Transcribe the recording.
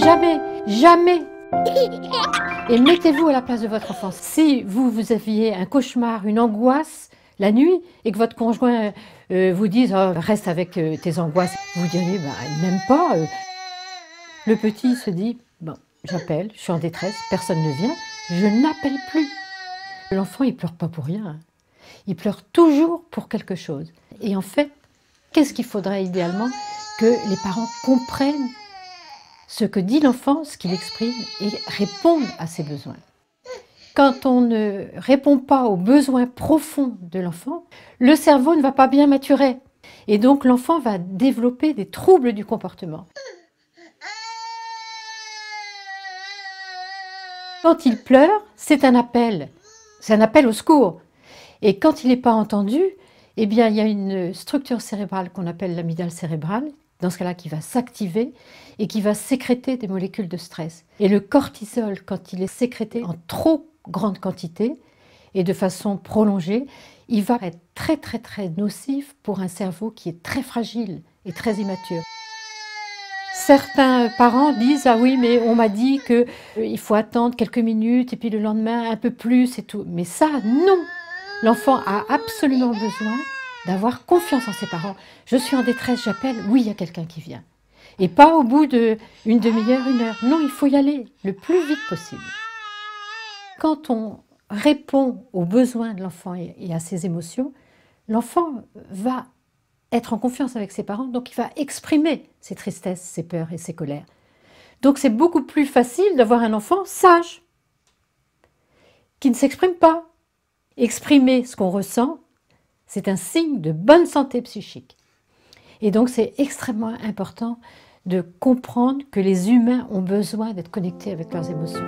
jamais, jamais. Et mettez-vous à la place de votre enfant. Si vous aviez un cauchemar, une angoisse la nuit, et que votre conjoint vous dise oh, reste avec tes angoisses, vous diriez bah, il m'aime pas. Le petit se dit bon, j'appelle, je suis en détresse, personne ne vient, je n'appelle plus. L'enfant il pleure pas pour rien, hein. Il pleure toujours pour quelque chose. Et en fait, qu'est-ce qu'il faudrait idéalement? Que les parents comprennent ce que dit l'enfant, ce qu'il exprime, et répondent à ses besoins. Quand on ne répond pas aux besoins profonds de l'enfant, le cerveau ne va pas bien maturer. Et donc l'enfant va développer des troubles du comportement. Quand il pleure, c'est un appel au secours. Et quand il n'est pas entendu, eh bien, il y a une structure cérébrale qu'on appelle l'amygdale cérébrale, dans ce cas-là, qui va s'activer et qui va sécréter des molécules de stress. Et le cortisol, quand il est sécrété en trop grande quantité et de façon prolongée, il va être très très très nocif pour un cerveau qui est très fragile et très immature. Certains parents disent « Ah oui, mais on m'a dit qu'il faut attendre quelques minutes et puis le lendemain un peu plus et tout ». Mais ça, non! L'enfant a absolument besoin d'avoir confiance en ses parents. Je suis en détresse, j'appelle, oui, il y a quelqu'un qui vient. Et pas au bout d'une demi-heure, une heure. Non, il faut y aller le plus vite possible. Quand on répond aux besoins de l'enfant et à ses émotions, l'enfant va être en confiance avec ses parents, donc il va exprimer ses tristesses, ses peurs et ses colères. Donc c'est beaucoup plus facile d'avoir un enfant sage, qui ne s'exprime pas. Exprimer ce qu'on ressent, c'est un signe de bonne santé psychique. Et donc c'est extrêmement important de comprendre que les humains ont besoin d'être connectés avec leurs émotions.